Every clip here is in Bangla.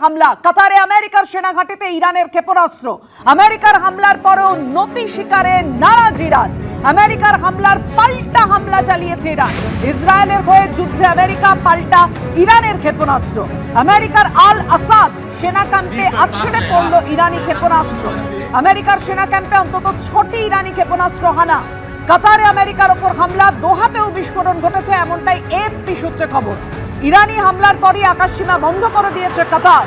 হামলা কাতারে আমেরিকার সেনা ঘাঁটিতে ইরানের ক্ষেপণাস্ত্র। আমেরিকার হামলার পরেও নতি শিকারে নারাজ ইরান। আমেরিকার হামলার পাল্টা হামলা চালিয়েছে ইরান। ইসরায়েলের হয়ে যুদ্ধে আমেরিকা, পাল্টা ইরানের ক্ষেপণাস্ত্র। আমেরিকার আল আসাদ সেনা ক্যাম্পে আছড়ে পড়ল ইরানি ক্ষেপণাস্ত্র। আমেরিকার সেনা ক্যাম্পে অন্তত 6টি ইরানি ক্ষেপণাস্ত্র হানা। কাতারে আমেরিকার ওপর হামলা, দোহাতেও বিস্ফোরণ ঘটেছে, এমনটাই এএফপি সূত্রে খবর। ইরানি হামলার পরই আকাশসীমা বন্ধ করে দিয়েছে কাতার।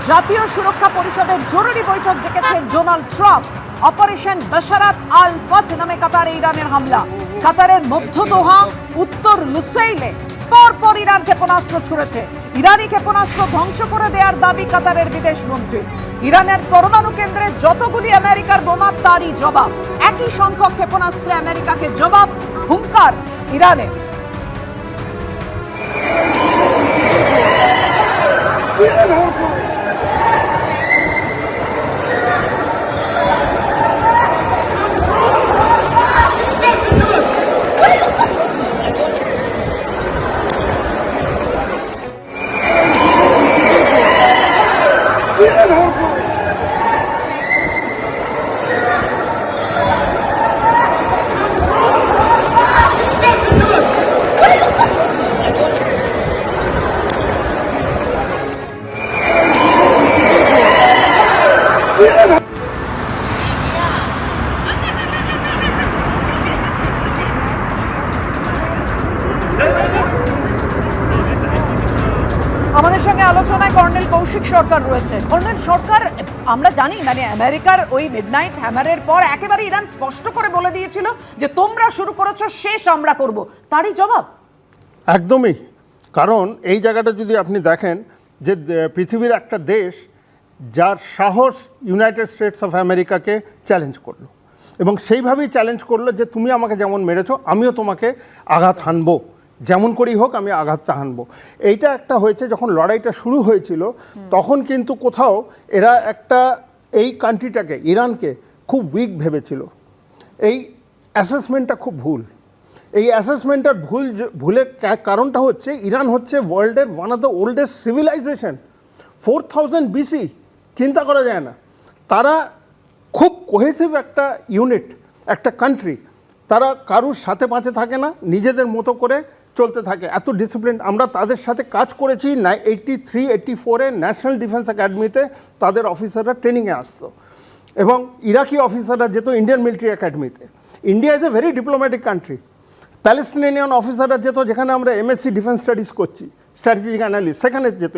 জাতীয় সুরক্ষা পরিষদের জরুরি বৈঠক ডেকেছে ডোনাল্ড ট্রাম্প। অপারেশন বাশারাত আল ফাতহ নামে কাতারে ইরানের হামলা। কাতারের মধ্য দোহা, উত্তর লুসাইলে পরপর ইরান ক্ষেপণাস্ত্র ছুড়েছে। ইরানি ক্ষেপণাস্ত্র ধ্বংস করে দেওয়ার দাবি কাতারের বিদেশ মন্ত্রী। ইরানের পরমাণু কেন্দ্রে যতগুলি আমেরিকার বোমা, তারই জবাব। একই সংখ্যক ক্ষেপণাস্ত্রে আমেরিকাকে জবাব, হুঙ্কার ইরানের। আমাদের সঙ্গে আলোচনায় কর্নেল কৌশিক সরকার রয়েছে। কর্নেল সরকার, আমরা জানি মানে আমেরিকার ওই মিডনাইট হ্যামারের পর একেবারে ইরান স্পষ্ট করে বলে দিয়েছিল যে তোমরা শুরু করেছো, শেষ আমরা করব, তারই জবাব। একদমই। কারণ এই জায়গাটা যদি আপনি দেখেন যে পৃথিবীর একটা দেশ যার সাহস ইউনাইটেড স্টেটস অফ আমেরিকাকে চ্যালেঞ্জ করলো, এবং সেইভাবেই চ্যালেঞ্জ করলো যে তুমি আমাকে যেমন মেরেছো আমিও তোমাকে আঘাত হানবো, যেমন করেই হোক আমি আঘাতটা হানবো। এইটা একটা হয়েছে যখন লড়াইটা শুরু হয়েছিল, তখন কিন্তু কোথাও এরা একটা এই কান্ট্রিটাকে, ইরানকে খুব উইক ভেবেছিল। এই অ্যাসেসমেন্টটা খুব ভুল। এই অ্যাসেসমেন্টটার ভুলের কারণটা হচ্ছে ইরান হচ্ছে ওয়ার্ল্ডের one of the oldest civilization. 4000 BC, চিন্তা করা যায় না। তারা খুব কোহেসিভ একটা ইউনিট, একটা কান্ট্রি। তারা কারুর সাথে পাঁচে থাকে না, নিজেদের মতো করে চলতে থাকে, এত ডিসিপ্লিন। আমরা তাদের সাথে কাজ করেছি 83-84-এ ন্যাশনাল ডিফেন্স একাডেমিতে তাদের অফিসাররা ট্রেনিংয়ে আসতো, এবং ইরাকি অফিসাররা যেত ইন্ডিয়ান মিলিটারি একাডেমিতে। India is a very diplomatic country. Palestinian অফিসাররা যেত, যেখানে আমরা MSc ডিফেন্স স্টাডিজ করছি, স্ট্র্যাটেজিক অ্যানালিস্ট, সেখানে যেত।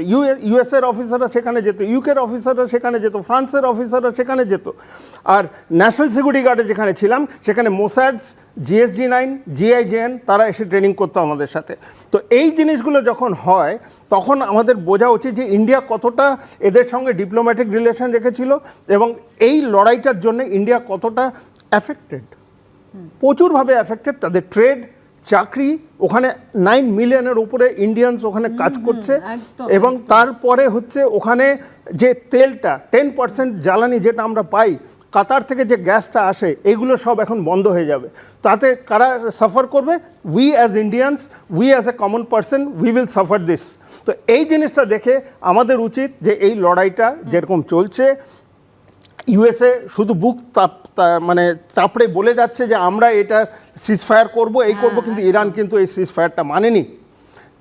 ইউএসের অফিসাররা সেখানে যেত, ইউকের অফিসাররা সেখানে যেত, ফ্রান্সের অফিসাররা সেখানে যেত। আর ন্যাশনাল সিকিউরিটি গার্ডে যেখানে ছিলাম সেখানে মোসাডস, GSG-9, GIJN তারা এসে ট্রেনিং করতো আমাদের সাথে। তো এই জিনিসগুলো যখন হয় তখন আমাদের বোঝা উচিত যে ইন্ডিয়া কতটা এদের সঙ্গে ডিপ্লোম্যাটিক রিলেশন রেখেছিল, এবং এই লড়াইটার জন্য ইন্ডিয়া কতটা অ্যাফেক্টেড, প্রচুরভাবে অ্যাফেক্টেড। তাদের ট্রেড, চাকরি, ওখানে 9 মিলিয়নের উপরে ইন্ডিয়ানস ওখানে কাজ করছে, এবং তারপরে হচ্ছে ওখানে যে তেলটা 10% জ্বালানি যেটা আমরা পাই, কাতার থেকে যে গ্যাসটা আসে, এইগুলো সব এখন বন্ধ হয়ে যাবে। তাতে কারা সাফার করবে? We as Indians, we as a common person, we will suffer this. তো এই জিনিসটা দেখে আমাদের উচিত যে এই লড়াইটা যেরকম চলছে, USA শুধু বুক মানে চাপড়ে বলে যাচ্ছে যে আমরা এটা সিজফায়ার করব, এই করব, কিন্তু ইরান কিন্তু এই সিজফায়ারটা মানেনি।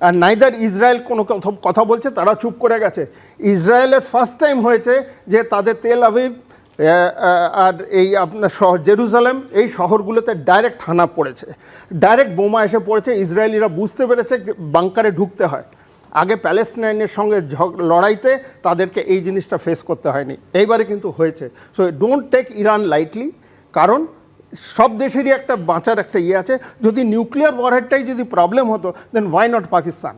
আর নাইদার ইসরায়েল কোনো কথা বলছে, তারা চুপ করে গেছে। ইসরায়েলের ফার্স্ট টাইম হয়েছে যে তাদের তেল আভিভ আর এই আপনার জেরুজালেম, এই শহরগুলোতে ডাইরেক্ট হানা পড়েছে, ডাইরেক্ট বোমা এসে পড়েছে। ইসরায়েলিরা বুঝতে পেরেছে বাংকারে ঢুকতে হয়। আগে প্যালেস্টাইনের সঙ্গে লড়াইতে তাদেরকে এই জিনিসটা ফেস করতে হয়নি, এইবারে কিন্তু হয়েছে। So don't take Iran lightly, কারণ সব দেশেরই একটা বাঁচার একটা ইয়ে আছে। যদি নিউক্লিয়ার ওয়ারহেডটাই যদি প্রবলেম হতো, দেন ওয়াই নট পাকিস্তান?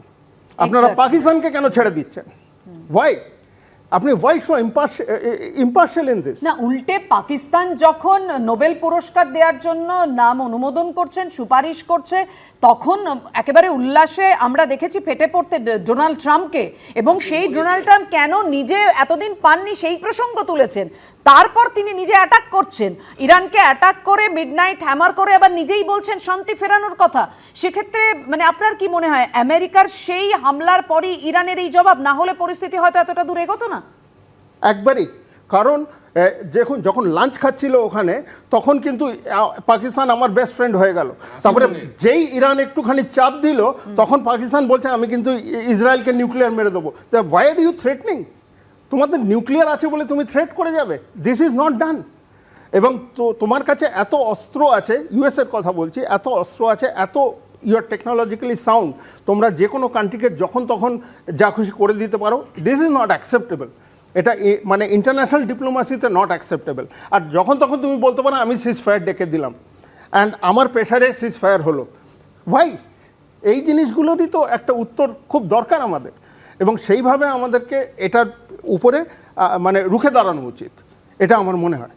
আপনারা পাকিস্তানকে কেন ছেড়ে দিচ্ছেন? ওয়াই? আপনি why so impartial in this? না, উল্টে পাকিস্তান যখন নোবেল পুরস্কার দেওয়ার জন্য নাম অনুমোদন করছেন, সুপারিশ করছে, তখন একেবারে উল্লাসে আমরা দেখেছি ফেটে পড়তে ডোনাল্ড ট্রাম্পকে, এবং সেই ডোনাল্ড ট্রাম্প কেন নিজে এতদিন পাননি সেই প্রসঙ্গ তুলেছেন। তারপর তিনি নিজে অ্যাটাক করছেন, ইরানকে অ্যাটাক করে মিডনাইট হ্যামার করে আবার নিজেই বলছেন শান্তি ফেরানোর কথা। সেক্ষেত্রে মানে আপনার কি মনে হয় আমেরিকার সেই হামলার পরই ইরানের এই জবাব, না হলে পরিস্থিতি হয়তো এতটা দূর এগোতো না? একবারই, কারণ যখন লাঞ্চ খাচ্ছিল ওখানে তখন কিন্তু পাকিস্তান আমার বেস্ট ফ্রেন্ড হয়ে গেল। তারপরে যেই ইরান একটুখানি চাপ দিল তখন পাকিস্তান বলছে আমি কিন্তু ইসরায়েলকে নিউক্লিয়ার মেরে দেবো। Why are you threatening? তোমাদের নিউক্লিয়ার আছে বলে তুমি থ্রেট করে যাবে? This is not done. এবং তোমার কাছে এত অস্ত্র আছে, ইউএসের কথা বলছি, এত অস্ত্র আছে, এত ইউ আর টেকনোলজিক্যালি সাউন্ড, তোমরা যে কোনো কান্ট্রিকে যখন তখন যা খুশি করে দিতে পারো। This is not acceptable. এটা মানে ইন্টারন্যাশনাল ডিপ্লোমেসিতে নট অ্যাকসেপ্টেবল। আর যখন তখন তুমি বলতে পারো আমি সিজ ফায়ার ডেকে দিলাম অ্যান্ড আমার প্রেশারে সিজ ফায়ার হলো। ভাই, এই জিনিসগুলোরই তো একটা উত্তর খুব দরকার আমাদের, এবং সেইভাবে আমাদেরকে এটার উপরে মানে রুখে দাঁড়ানো উচিত, এটা আমার মনে হয়।